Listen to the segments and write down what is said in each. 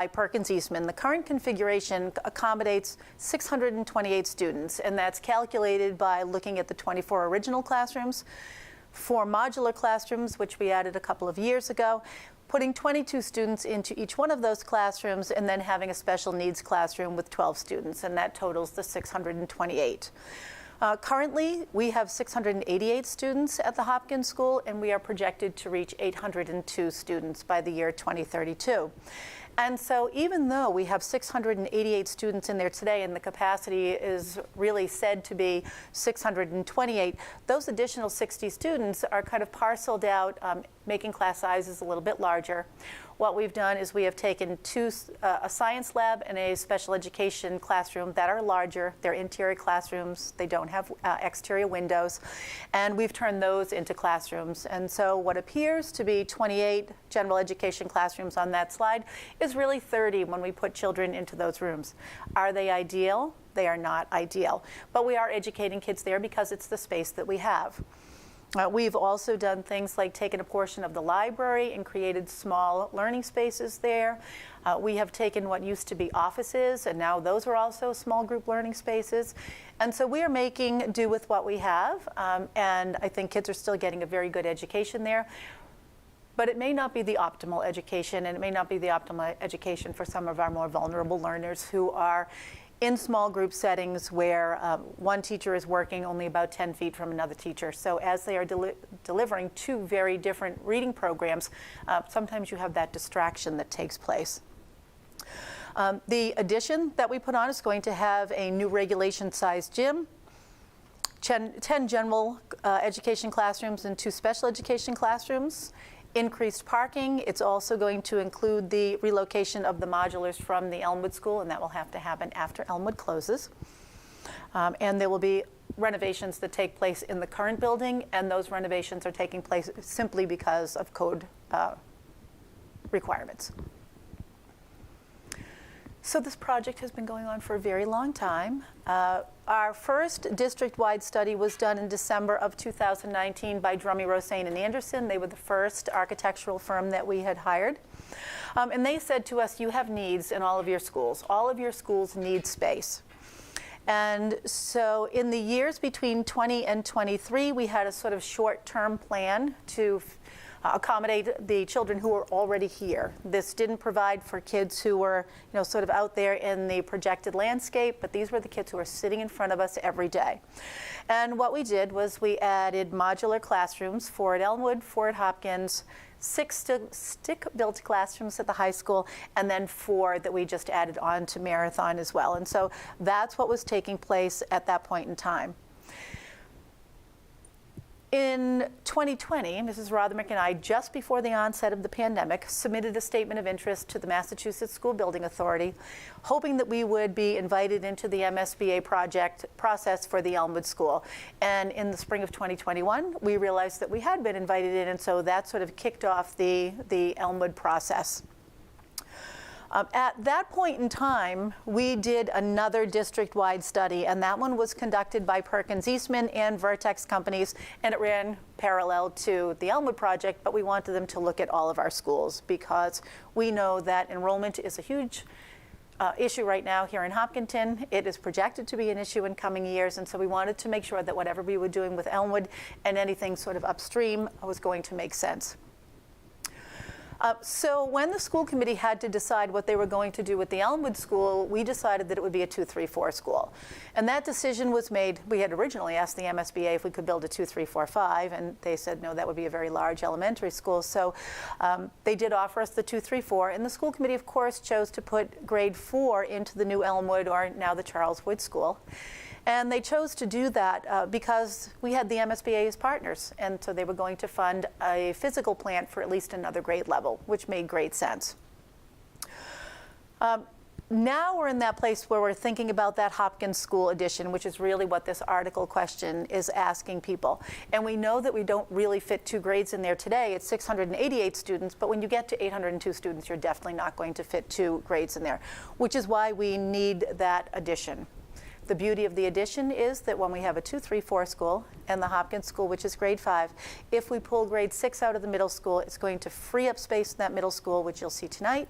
by Perkins Eastman. The current configuration accommodates 628 students, and that's calculated by looking at the 24 original classrooms, 4 modular classrooms, which we added a couple of years ago, putting 22 students into each one of those classrooms, and then having a special needs classroom with 12 students, and that totals the 628. Currently, we have 688 students at the Hopkins School, and we are projected to reach 802 students by the year 2032. And so even though we have 688 students in there today and the capacity is really said to be 628, those additional 60 students are kind of parceled out, making class sizes a little bit larger. What we've done is we have taken a science lab and a special education classroom that are larger. They're interior classrooms. They don't have exterior windows. And we've turned those into classrooms. And so what appears to be 28 general education classrooms on that slide is really 30 when we put children into those rooms. Are they ideal? They are not ideal. But we are educating kids there because it's the space that we have. We've also done things like taken a portion of the library and created small learning spaces there. We have taken what used to be offices, and now those are also small group learning spaces. And so we are making do with what we have, and I think kids are still getting a very good education there. But it may not be the optimal education, and it may not be the optimal education for some of our more vulnerable learners who are in small group settings where one teacher is working only about 10 feet from another teacher. So as they are delivering 2 very different reading programs, sometimes you have that distraction that takes place. The addition that we put on is going to have a new regulation-sized gym, 10 general education classrooms and 2 special education classrooms, increased parking. It's also going to include the relocation of the modulars from the Elmwood School, and that will have to happen after Elmwood closes. And there will be renovations that take place in the current building, and those renovations are taking place simply because of code requirements. So this project has been going on for a very long time. Our first district-wide study was done in December of 2019 by Drummy, Rosane, and Anderson. They were the first architectural firm that we had hired. And they said to us, you have needs in all of your schools. All of your schools need space. And so in the years between 20 and 23, we had a sort of short-term plan to accommodate the children who were already here. This didn't provide for kids who were, sort of out there in the projected landscape, but these were the kids who were sitting in front of us every day. And what we did was we added modular classrooms, 4 at Elmwood, 4 at Hopkins, 6 stick-built classrooms at the high school, and then 4 that we just added on to Marathon as well. And so that's what was taking place at that point in time. In 2020, Mrs. Rothermick and I, just before the onset of the pandemic, submitted a statement of interest to the Massachusetts School Building Authority, hoping that we would be invited into the MSBA project process for the Elmwood School. And in the spring of 2021, we realized that we had been invited in, and so that sort of kicked off the Elmwood process. At that point in time, we did another district-wide study, and that one was conducted by Perkins Eastman and Vertex companies, and it ran parallel to the Elmwood project, but we wanted them to look at all of our schools because we know that enrollment is a huge issue right now here in Hopkinton. It is projected to be an issue in coming years, and so we wanted to make sure that whatever we were doing with Elmwood and anything sort of upstream was going to make sense. So when the school committee had to decide what they were going to do with the Elmwood School, we decided that it would be a 2-3-4 school. And that decision was made. We had originally asked the MSBA if we could build a 2-3-4-5, and they said no, that would be a very large elementary school. So they did offer us the 2-3-4, and the school committee, of course, chose to put grade 4 into the new Elmwood, or now the Charles Wood School. And they chose to do that because we had the MSBA as partners, and so they were going to fund a physical plant for at least another grade level, which made great sense. Now we're in that place where we're thinking about that Hopkins School addition, which is really what this article question is asking people. And we know that we don't really fit 2 grades in there today. It's 688 students, but when you get to 802 students, you're definitely not going to fit 2 grades in there, which is why we need that addition. The beauty of the addition is that when we have a 2-3-4 school and the Hopkins School, which is grade 5, if we pull grade 6 out of the middle school, it's going to free up space in that middle school, which you'll see tonight,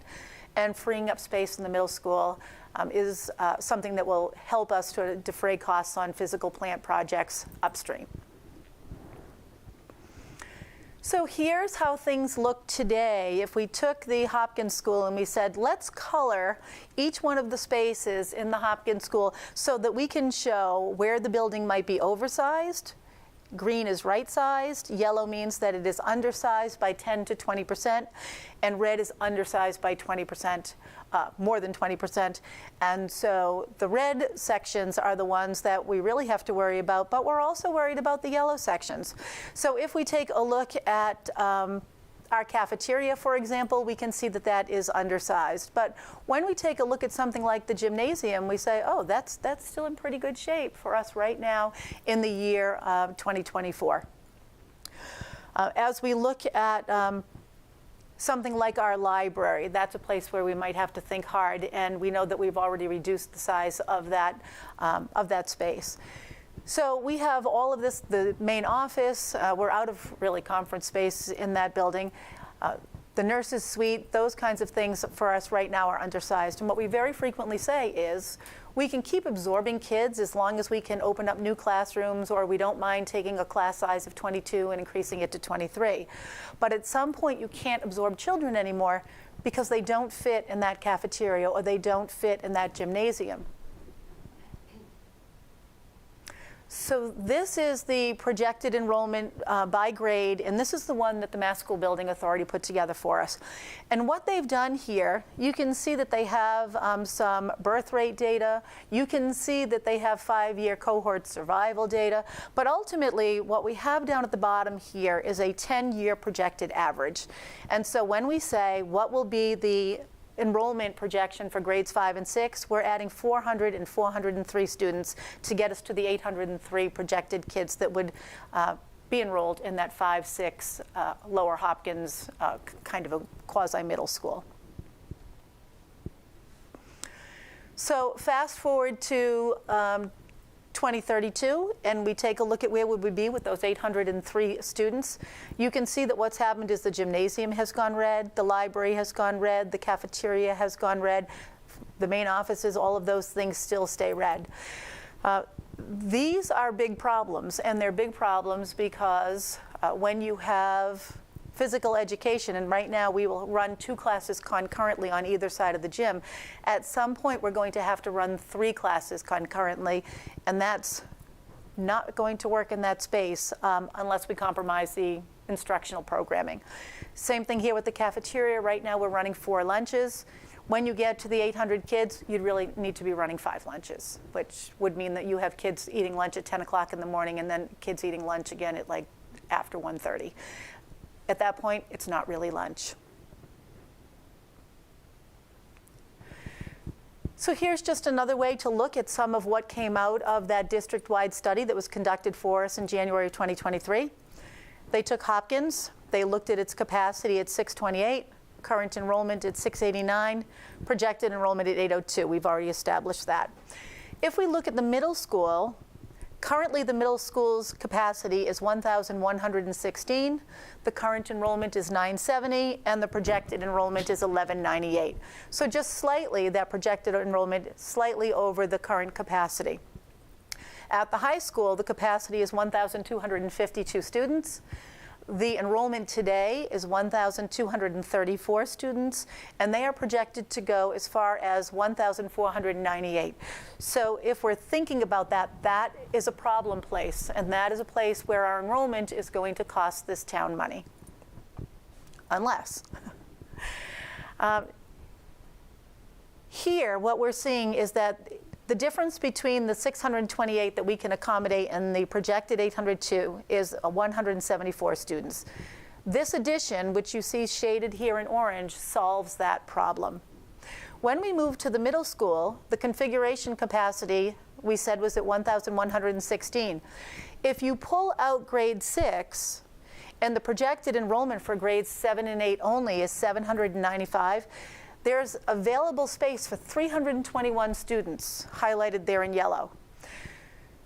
and freeing up space in the middle school is something that will help us to defray costs on physical plant projects upstream. So here's how things look today. If we took the Hopkins School and we said, let's color each one of the spaces in the Hopkins School so that we can show where the building might be oversized. Green is right-sized, yellow means that it is undersized by 10 to 20%, and red is undersized by 20%, more than 20%. And so the red sections are the ones that we really have to worry about, but we're also worried about the yellow sections. So if we take a look at our cafeteria, for example, we can see that that is undersized. But when we take a look at something like the gymnasium, we say, oh, that's still in pretty good shape for us right now in the year 2024. As we look at something like our library, that's a place where we might have to think hard, and we know that we've already reduced the size of that space. So we have all of this, the main office, we're out of really conference space in that building. The nurses' suite, those kinds of things for us right now are undersized. And what we very frequently say is, we can keep absorbing kids as long as we can open up new classrooms, or we don't mind taking a class size of 22 and increasing it to 23. But at some point you can't absorb children anymore because they don't fit in that cafeteria or they don't fit in that gymnasium. So this is the projected enrollment by grade, and this is the one that the Mass School Building Authority put together for us. And what they've done here, you can see that they have some birth rate data. You can see that they have 5-year cohort survival data. But ultimately, what we have down at the bottom here is a 10-year projected average. And so when we say what will be the enrollment projection for grades 5 and 6, we're adding 400 and 403 students to get us to the 803 projected kids that would be enrolled in that 5-6 Lower Hopkins kind of a quasi-middle school. So fast forward to 2032, and we take a look at where would we be with those 803 students. You can see that what's happened is the gymnasium has gone red, the library has gone red, the cafeteria has gone red, the main offices, all of those things still stay red. These are big problems, and they're big problems because when you have physical education, and right now we will run 2 classes concurrently on either side of the gym. At some point we're going to have to run 3 classes concurrently, and that's not going to work in that space unless we compromise the instructional programming. Same thing here with the cafeteria. Right now we're running 4 lunches. When you get to the 800 kids, you'd really need to be running 5 lunches, which would mean that you have kids eating lunch at 10 o'clock in the morning and then kids eating lunch again at like after 1:30. At that point, it's not really lunch. So here's just another way to look at some of what came out of that district-wide study that was conducted for us in January of 2023. They took Hopkins, they looked at its capacity at 628, current enrollment at 689, projected enrollment at 802. We've already established that. If we look at the middle school, currently the middle school's capacity is 1,116. The current enrollment is 970, and the projected enrollment is 1198. So just slightly, that projected enrollment slightly over the current capacity. At the high school, the capacity is 1,252 students. The enrollment today is 1,234 students, and they are projected to go as far as 1,498. So if we're thinking about that, that is a problem place, and that is a place where our enrollment is going to cost this town money. Unless. Here, what we're seeing is that the difference between the 628 that we can accommodate and the projected 802 is 174 students. This addition, which you see shaded here in orange, solves that problem. When we move to the middle school, the configuration capacity we said was at 1,116. If you pull out grade 6, and the projected enrollment for grades 7 and 8 only is 795, there's available space for 321 students, highlighted there in yellow.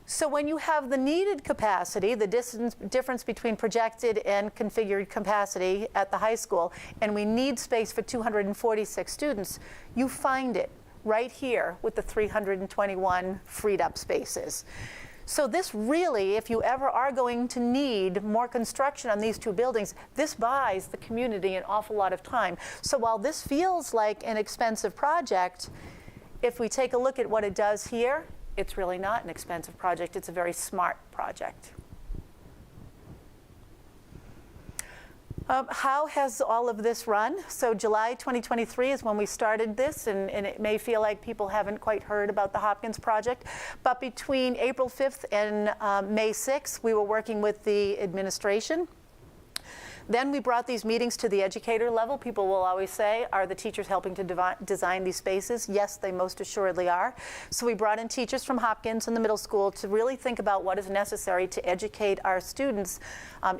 So when you have the needed capacity, the difference between projected and configured capacity at the high school, and we need space for 246 students, you find it right here with the 321 freed up spaces. So this really, if you ever are going to need more construction on these two buildings, this buys the community an awful lot of time. So while this feels like an expensive project, if we take a look at what it does here, it's really not an expensive project. It's a very smart project. How has all of this run? So July 2023 is when we started this, and it may feel like people haven't quite heard about the Hopkins project. But between April 5th and May 6th, we were working with the administration. Then we brought these meetings to the educator level. People will always say, are the teachers helping to design these spaces? Yes, they most assuredly are. So we brought in teachers from Hopkins and the middle school to really think about what is necessary to educate our students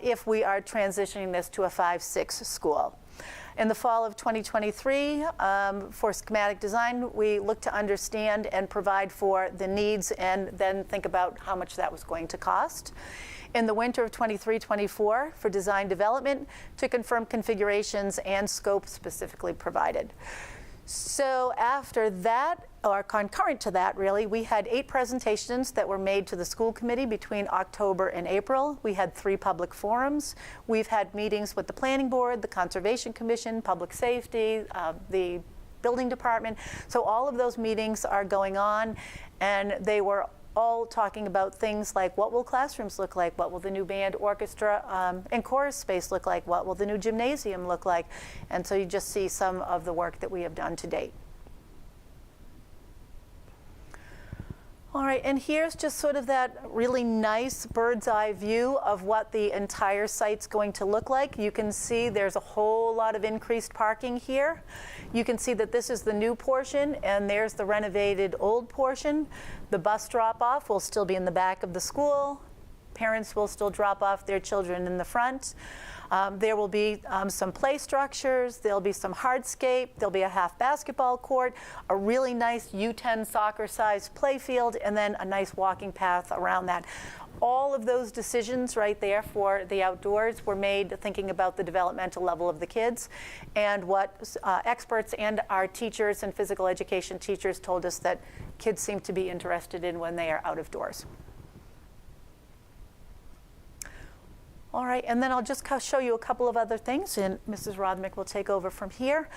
if we are transitioning this to a 5-6 school. In the fall of 2023, for schematic design, we looked to understand and provide for the needs and then think about how much that was going to cost. In the winter of 23-24, for design development, to confirm configurations and scope specifically provided. So after that, or concurrent to that really, we had 8 presentations that were made to the school committee between October and April. We had 3 public forums. We've had meetings with the planning board, the conservation commission, public safety, the building department. So all of those meetings are going on, and they were all talking about things like, what will classrooms look like? What will the new band, orchestra, and chorus space look like? What will the new gymnasium look like? And so you just see some of the work that we have done to date. All right, and here's just sort of that really nice bird's eye view of what the entire site's going to look like. You can see there's a whole lot of increased parking here. You can see that this is the new portion, and there's the renovated old portion. The bus drop-off will still be in the back of the school. Parents will still drop off their children in the front. There will be some play structures, there'll be some hardscape, there'll be a half basketball court, a really nice U10 soccer-sized play field, and then a nice walking path around that. All of those decisions right there for the outdoors were made thinking about the developmental level of the kids and what experts and our teachers and physical education teachers told us that kids seem to be interested in when they are out of doors. All right, and then I'll just show you a couple of other things, and Mrs. Rothmick will take over from here.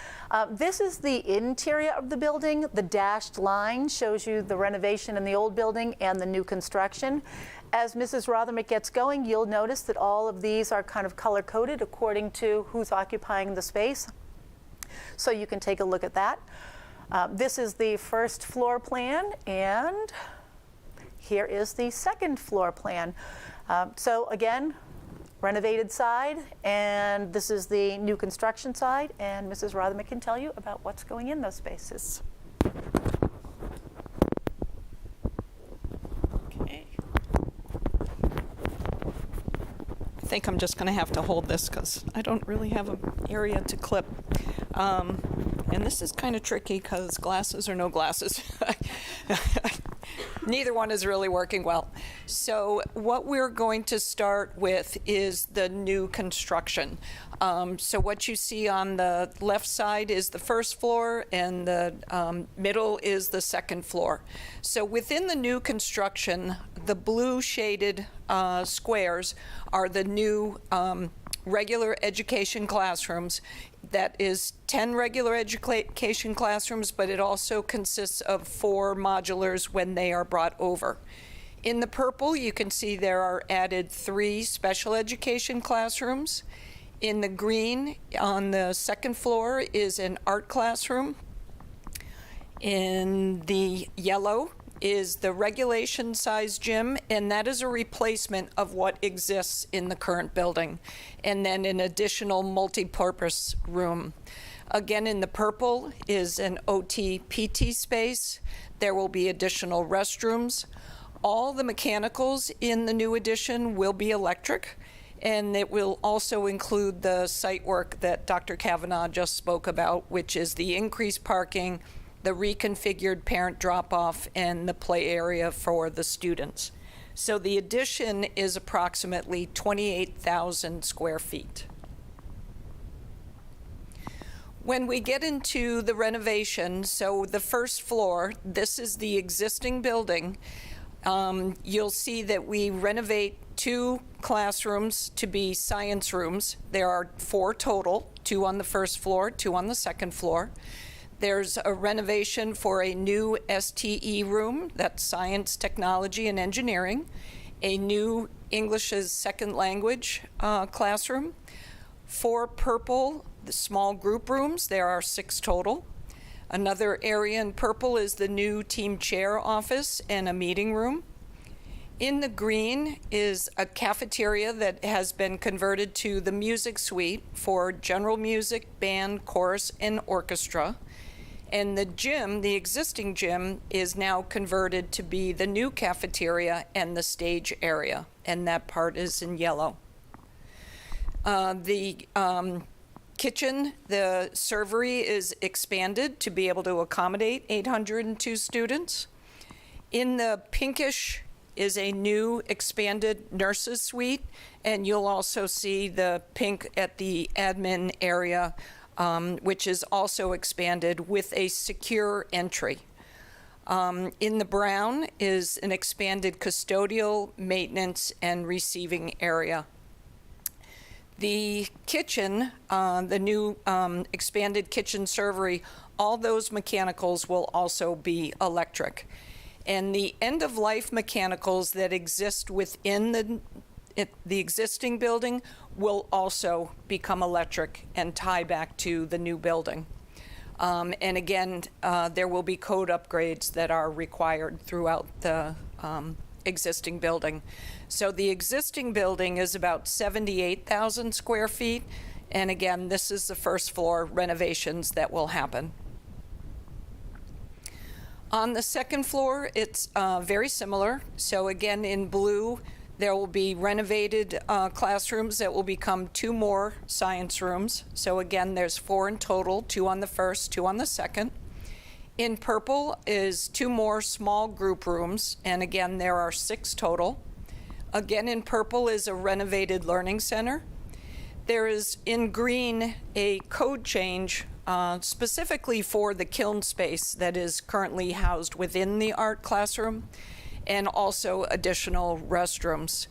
This is the interior of the building. The dashed line shows you the renovation in the old building and the new construction. As Mrs. Rothmick gets going, you'll notice that all of these are kind of color-coded according to who's occupying the space. So you can take a look at that. This is the first floor plan, and here is the second floor plan. So again, renovated side, and this is the new construction side, and Mrs. Rothmick can tell you about what's going in those spaces. Okay. I think I'm just going to have to hold this because I don't really have an area to clip. And this is kind of tricky because glasses or no glasses. Neither one is really working well. So what we're going to start with is the new construction. So what you see on the left side is the first floor, and the middle is the second floor. So within the new construction, the blue shaded squares are the new regular education classrooms. That is 10 regular education classrooms, but it also consists of 4 modulars when they are brought over. In the purple, you can see there are added 3 special education classrooms. In the green, on the second floor, is an art classroom. In the yellow is the regulation size gym, and that is a replacement of what exists in the current building, and then an additional multi-purpose room. Again, in the purple is an OT-PT space. There will be additional restrooms. All the mechanicals in the new addition will be electric, and it will also include the site work that Dr. Kavanaugh just spoke about, which is the increased parking, the reconfigured parent drop-off, and the play area for the students. So the addition is approximately 28,000 square feet. When we get into the renovation, so the first floor, this is the existing building. You'll see that we renovate 2 classrooms to be science rooms. There are 4 total, 2 on the first floor, 2 on the second floor. There's a renovation for a new STE room, that's Science, Technology, and Engineering, a new English as Second Language classroom, 4 purple, the small group rooms, there are 6 total. Another area in purple is the new team chair office and a meeting room. In the green is a cafeteria that has been converted to the music suite for general music, band, chorus, and orchestra. And the gym, the existing gym, is now converted to be the new cafeteria and the stage area, and that part is in yellow. The kitchen, the servery is expanded to be able to accommodate 802 students. In the pinkish is a new expanded nurses suite, and you'll also see the pink at the admin area, which is also expanded with a secure entry. In the brown is an expanded custodial, maintenance, and receiving area. The kitchen, the new expanded kitchen servery, all those mechanicals will also be electric. And the end-of-life mechanicals that exist within the existing building will also become electric and tie back to the new building. And again, there will be code upgrades that are required throughout the existing building. So the existing building is about 78,000 square feet. And again, this is the first floor renovations that will happen. On the second floor, it's very similar. So again, in blue, there will be renovated classrooms that will become 2 more science rooms. So again, there's 4 in total, 2 on the first, 2 on the second. In purple is 2 more small group rooms, and again, there are 6 total. Again, in purple is a renovated learning center. There is, in green, a code change specifically for the kiln space that is currently housed within the art classroom, and also additional restrooms.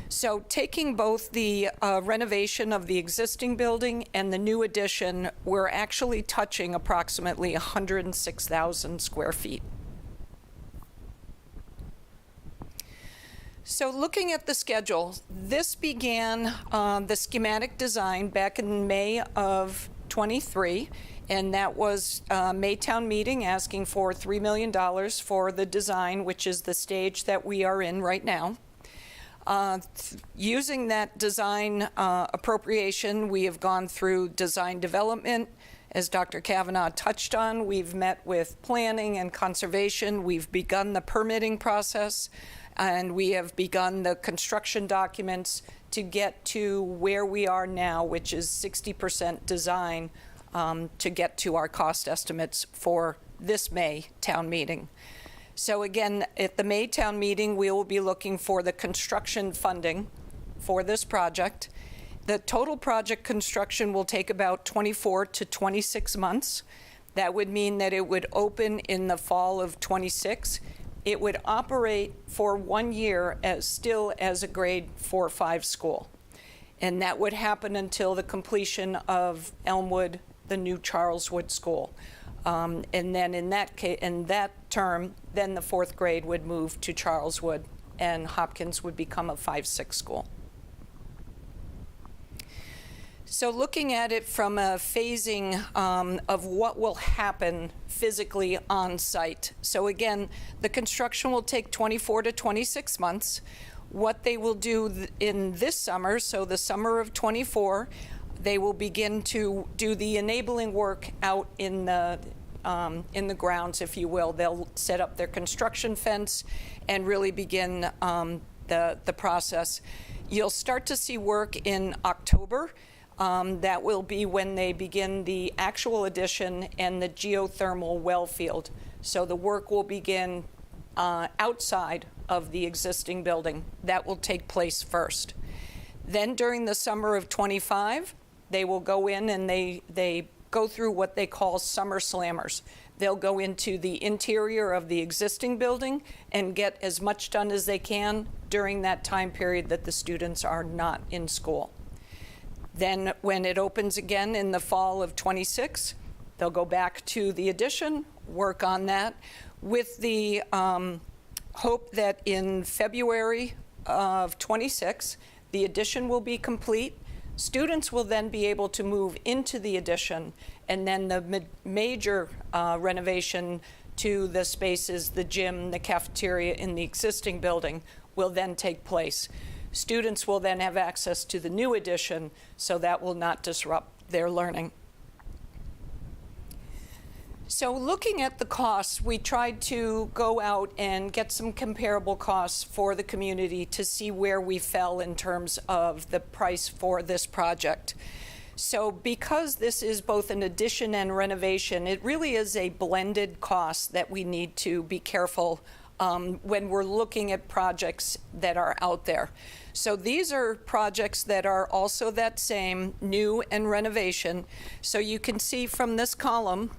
So taking both the renovation of the existing building and the new addition, we're actually touching approximately 106,000 square feet. So looking at the schedule, this began the schematic design back in May of 23, and that was Maytown meeting asking for $3 million for the design, which is the stage that we are in right now. Using that design appropriation, we have gone through design development. As Dr. Kavanaugh touched on, we've met with planning and conservation. We've begun the permitting process, and we have begun the construction documents to get to where we are now, which is 60% design, to get to our cost estimates for this May town meeting. So again, at the May town meeting, we will be looking for the construction funding for this project. The total project construction will take about 24 to 26 months. That would mean that it would open in the fall of 26. It would operate for 1 year still as a grade 4-5 school. And that would happen until the completion of Elmwood, the new Charleswood School. And then in that term, then the 4th grade would move to Charleswood, and Hopkins would become a 5-6 school. So looking at it from a phasing of what will happen physically on site. So again, the construction will take 24 to 26 months. What they will do in this summer, so the summer of 24, they will begin to do the enabling work out in the grounds, if you will. They'll set up their construction fence and really begin the process. You'll start to see work in October. That will be when they begin the actual addition and the geothermal well field. So the work will begin outside of the existing building. That will take place first. Then during the summer of '25, they will go in and they go through what they call summer slammers. They'll go into the interior of the existing building and get as much done as they can during that time period that the students are not in school. Then when it opens again in the fall of '26, they'll go back to the addition, work on that, with the hope that in February of '26, the addition will be complete. Students will then be able to move into the addition, and then the major renovation to the spaces, the gym, the cafeteria in the existing building will then take place. Students will then have access to the new addition, so that will not disrupt their learning. So looking at the costs, we tried to go out and get some comparable costs for the community to see where we fell in terms of the price for this project. So because this is both an addition and renovation, it really is a blended cost that we need to be careful when we're looking at projects that are out there. So these are projects that are also that same, new and renovation. So you can see from this column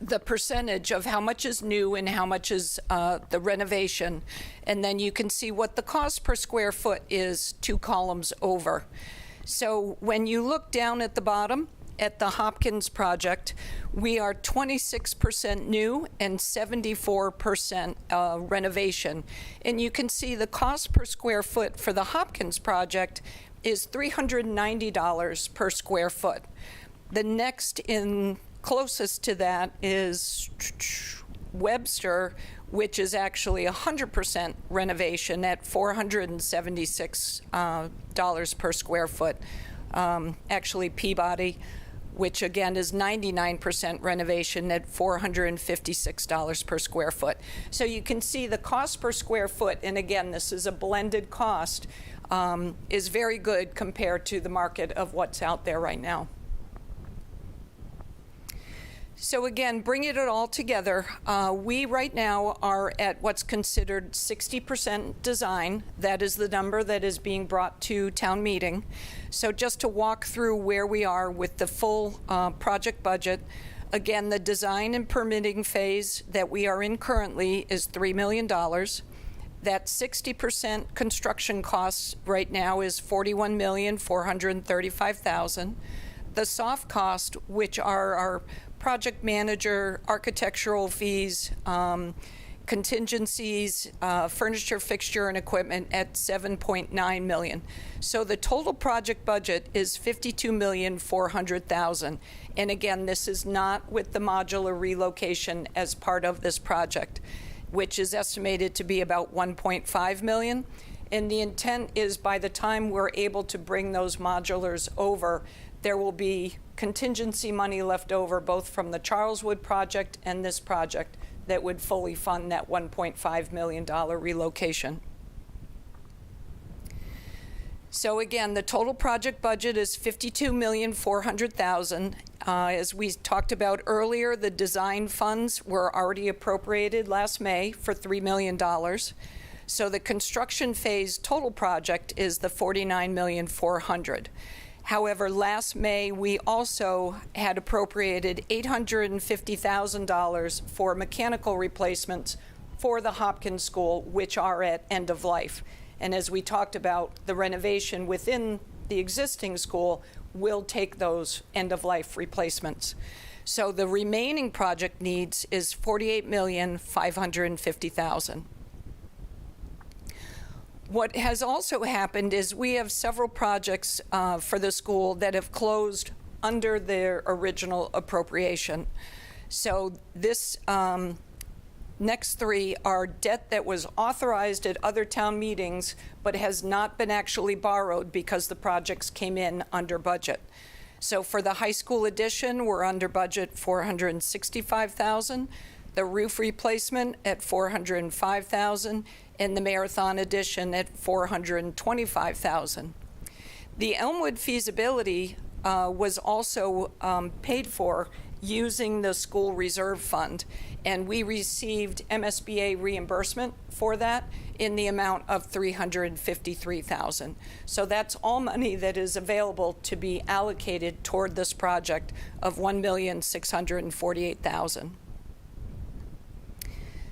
the percentage of how much is new and how much is the renovation. And then you can see what the cost per square foot is 2 columns over. So when you look down at the bottom at the Hopkins project, we are 26% new and 74% renovation. And you can see the cost per square foot for the Hopkins project is $390 per square foot. The next in closest to that is Webster, which is actually 100% renovation at $476 per square foot. Actually, Peabody, which again is 99% renovation at $456 per square foot. So you can see the cost per square foot, and again, this is a blended cost, is very good compared to the market of what's out there right now. So again, bringing it all together, we right now are at what's considered 60% design. That is the number that is being brought to town meeting. So just to walk through where we are with the full project budget, again, the design and permitting phase that we are in currently is $3 million. That 60% construction costs right now is $41,435,000. The soft cost, which are our project manager, architectural fees, contingencies, furniture, fixture, and equipment at $7.9 million. So the total project budget is $52,400,000. And again, this is not with the modular relocation as part of this project, which is estimated to be about $1.5 million. And the intent is by the time we're able to bring those modulars over, there will be contingency money left over both from the Charleswood project and this project that would fully fund that $1.5 million relocation. So again, the total project budget is $52,400,000. As we talked about earlier, the design funds were already appropriated last May for $3 million. So the construction phase total project is the $49,400,000. However, last May, we also had appropriated $850,000 for mechanical replacements for the Hopkins School, which are at end of life. And as we talked about, the renovation within the existing school will take those end of life replacements. So the remaining project needs is $48,550,000. What has also happened is we have several projects for the school that have closed under their original appropriation. So this next 3 are debt that was authorized at other town meetings but has not been actually borrowed because the projects came in under budget. So for the high school addition, we're under budget $465,000. The roof replacement at $405,000, and the marathon addition at $425,000. The Elmwood feasibility was also paid for using the school reserve fund. And we received MSBA reimbursement for that in the amount of $353,000. So that's all money that is available to be allocated toward this project of $1,648,000.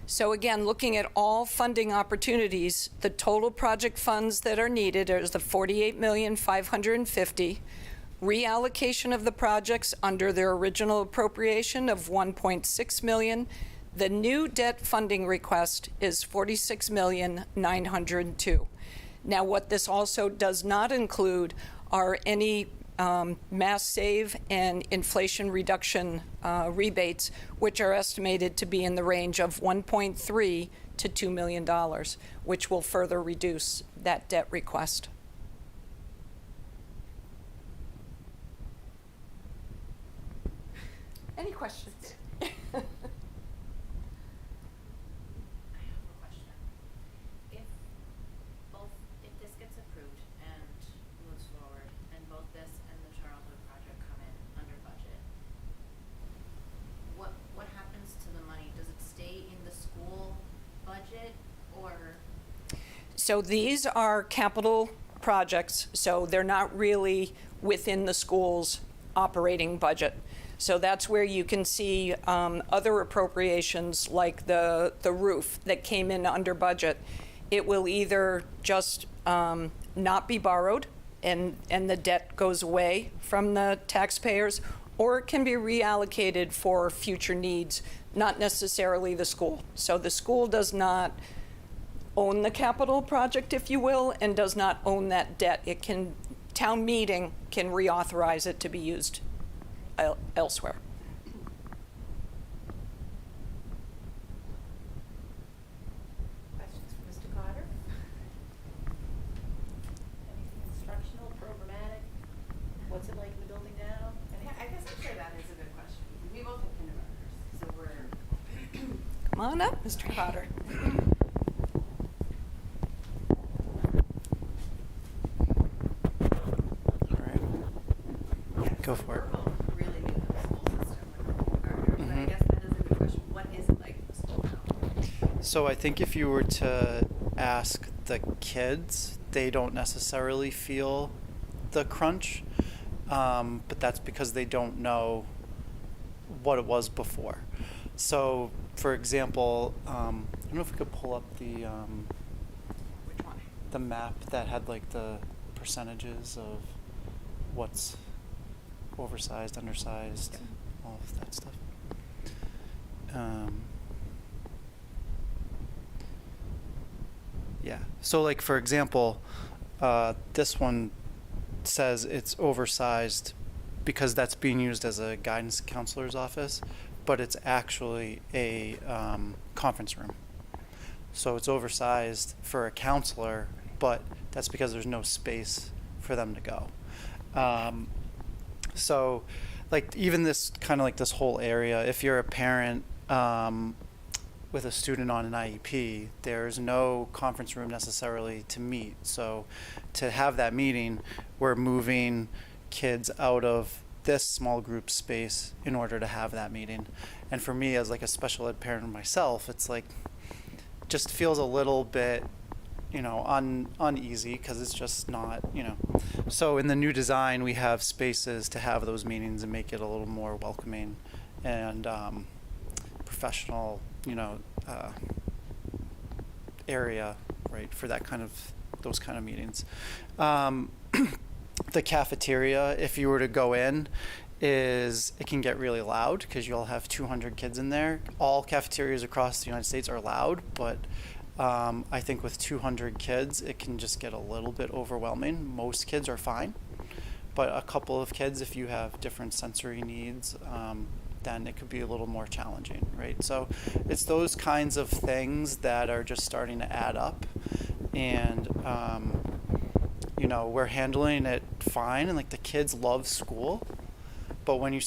So again, looking at all funding opportunities, the total project funds that are needed is the $48,550,000, reallocation of the projects under their original appropriation of $1.6 million. The new debt funding request is $46,902,000. Now, what this also does not include are any mass save and inflation reduction rebates, which are estimated to be in the range of $1.3 to $2 million, which will further reduce that debt request. Any questions? I have a question. If this gets approved and moves forward, and both this and the Charlwood project come in under budget, what happens to the money? Does it stay in the school budget, or? So these are capital projects, so they're not really within the school's operating budget. So that's where you can see other appropriations like the roof that came in under budget. It will either just not be borrowed and the debt goes away from the taxpayers, or it can be reallocated for future needs, not necessarily the school. So the school does not own the capital project, if you will, and does not own that debt. Town meeting can reauthorize it to be used elsewhere. Questions for Mr. Carter? Anything instructional, programmatic? What's it like in the building now? Yeah, I guess I'm sure that is a good question. We both have kindergartners, so we're. Come on up, Mr. Carter. All right. Go for it. We're both really new to the school system with kindergartners, but I guess that is a good question. What is it like in the school now? So I think if you were to ask the kids, they don't necessarily feel the crunch, but that's because they don't know what it was before. So, for example, I don't know if we could pull up Which one? the map that had like the percentages of what's oversized, undersized, Yep. all of that stuff. Yeah. So, like, for example, this one says it's oversized because that's being used as a guidance counselor's office, but it's actually a conference room. So it's oversized for a counselor, but that's because there's no space for them to go. So, like, even this kind of like this whole area, if you're a parent with a student on an IEP, there's no conference room necessarily to meet. So to have that meeting, we're moving kids out of this small group space in order to have that meeting. And for me, as like a special ed parent myself, it's like, just feels a little bit, uneasy because it's just not, So in the new design, we have spaces to have those meetings and make it a little more welcoming and professional, area, right, for those kind of meetings. The cafeteria, if you were to go in, it can get really loud because you'll have 200 kids in there. All cafeterias across the United States are loud, but I think with 200 kids, it can just get a little bit overwhelming. Most kids are fine, but a couple of kids, if you have different sensory needs, then it could be a little more challenging, right? So it's those kinds of things that are just starting to add up, and we're handling it fine, and like the kids love school. But when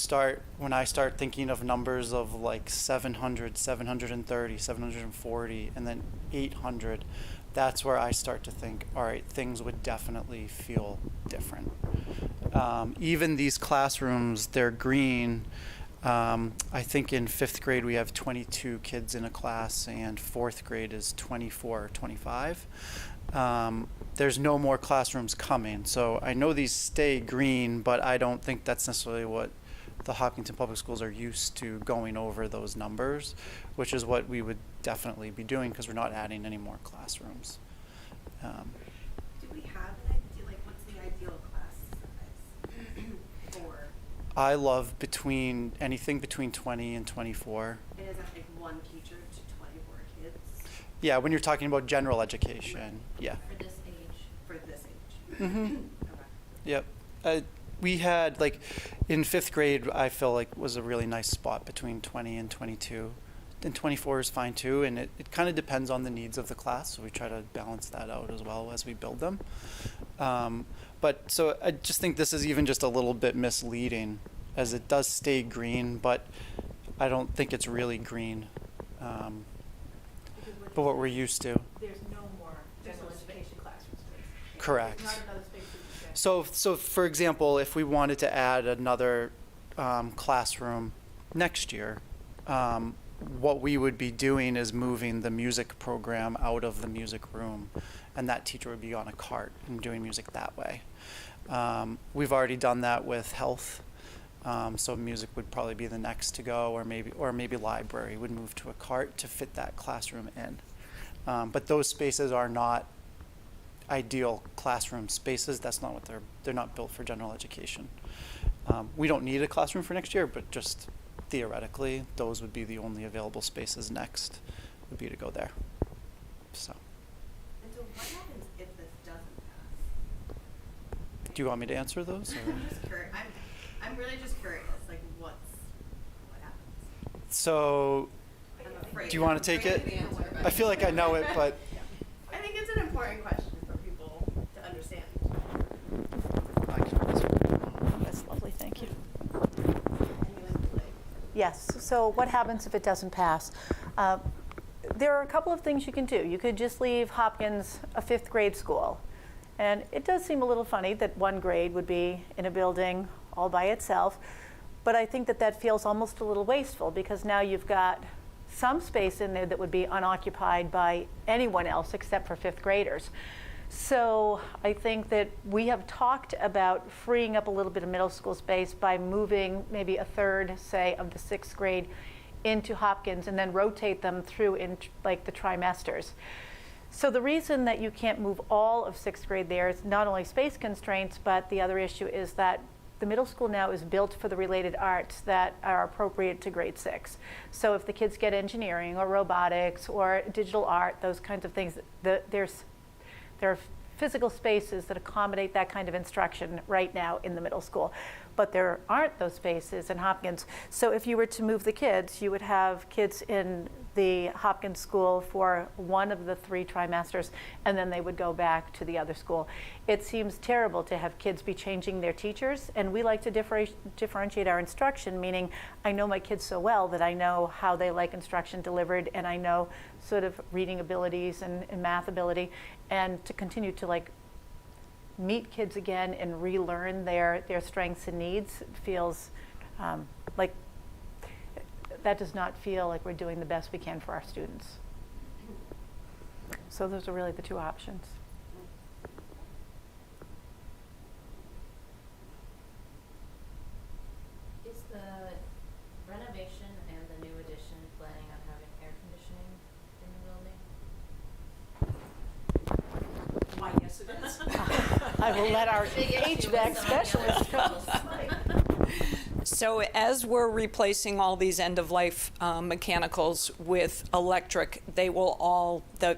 I start thinking of numbers of like 700, 730, 740, and then 800, that's where I start to think, all right, things would definitely feel different. Even these classrooms, they're green. I think in 5th grade we have 22 kids in a class, and 4th grade is 24 or 25. There's no more classrooms coming, so I know these stay green, but I don't think that's necessarily what the Hopkinton Public Schools are used to, going over those numbers, which is what we would definitely be doing because we're not adding any more classrooms. Do we have an idea, like, what's the ideal class size for, I love anything between 20 and 24. and is that like one teacher to 24 kids Yeah, when you're talking about general education, yeah. For this age. for this age? Mm-hmm. Okay. Yep. We had, like, in 5th grade, I feel like was a really nice spot between 20 and 22. And 24 is fine too, and it kind of depends on the needs of the class, so we try to balance that out as well as we build them. But so I just think this is even just a little bit misleading, as it does stay green, but I don't think it's really green. But what we're used to. There's no more general education classroom space. Correct. There's not another space you can get. So for example, if we wanted to add another classroom next year, what we would be doing is moving the music program out of the music room, and that teacher would be on a cart and doing music that way. We've already done that with health, so music would probably be the next to go, or maybe library would move to a cart to fit that classroom in. But those spaces are not ideal classroom spaces. That's not what they're not built for general education. We don't need a classroom for next year, but just theoretically, those would be the only available spaces next, would be to go there. So, And so what happens if this doesn't pass? do you want me to answer those? Or? I'm just curious. I'm really just curious. Like, what happens? So, I'm afraid. do you want to take it? I feel like I know it, but I think it's an important question for people to understand. I can answer. That's lovely, thank you. Anyone like, Yes, so what happens if it doesn't pass? There are a couple of things you can do. You could just leave Hopkins a 5th grade school. And it does seem a little funny that one grade would be in a building all by itself, but I think that feels almost a little wasteful, because now you've got some space in there that would be unoccupied by anyone else except for 5th graders. So I think that we have talked about freeing up a little bit of middle school space by moving maybe a third, say, of the 6th grade into Hopkins, and then rotate them through in like the trimesters. So the reason that you can't move all of 6th grade there is not only space constraints, but the other issue is that the middle school now is built for the related arts that are appropriate to grade 6. So if the kids get engineering or robotics or digital art, those kinds of things, there are physical spaces that accommodate that kind of instruction right now in the middle school. But there aren't those spaces in Hopkins. So if you were to move the kids, you would have kids in the Hopkins school for one of the 3 trimesters, and then they would go back to the other school. It seems terrible to have kids be changing their teachers, and we like to differentiate our instruction, meaning I know my kids so well that I know how they like instruction delivered, and I know sort of reading abilities and math ability, and to continue to like meet kids again and relearn their strengths and needs feels like that does not feel like we're doing the best we can for our students. So those are really the 2 options. Is the renovation and the new addition planning on having air conditioning in the building? Why, yes, it is. I will let our Big issue with HVAC some of the other specialist. schools. So as we're replacing all these end-of-life mechanicals with electric, they will all, the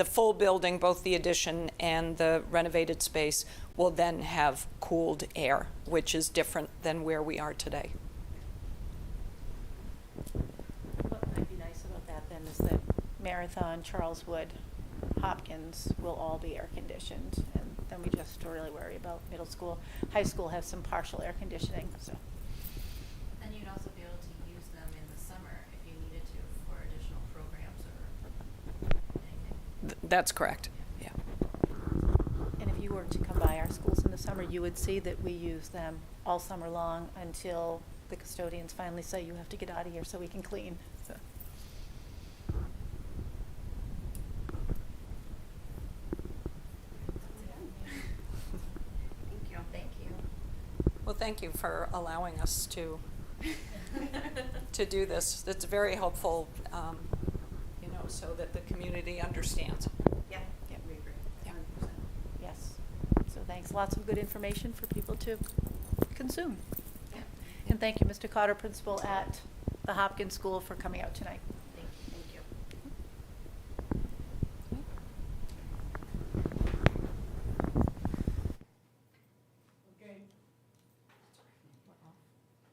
full building, both the addition and the renovated space, will then have cooled air, which is different than where we are today. What might be nice about that then is that Marathon, Charleswood, Hopkins will all be air conditioned, and then we just really worry about middle school. High school has some partial air conditioning, so. And you'd also be able to use them in the summer if you needed to for additional programs or anything. That's correct, yeah. And if you were to come by our schools in the summer, you would see that we use them all summer long until the custodians finally say, you have to get out of here so we can clean. So. Thank you. Thank you. Well, thank you for allowing us to do this. It's very helpful, so that the community understands. Yeah, Yeah. we agree. Yeah. 100%. Yes. So thanks. Lots of good information for people to consume. And thank you, Mr. Cotter, principal at the Hopkins School, for coming out tonight.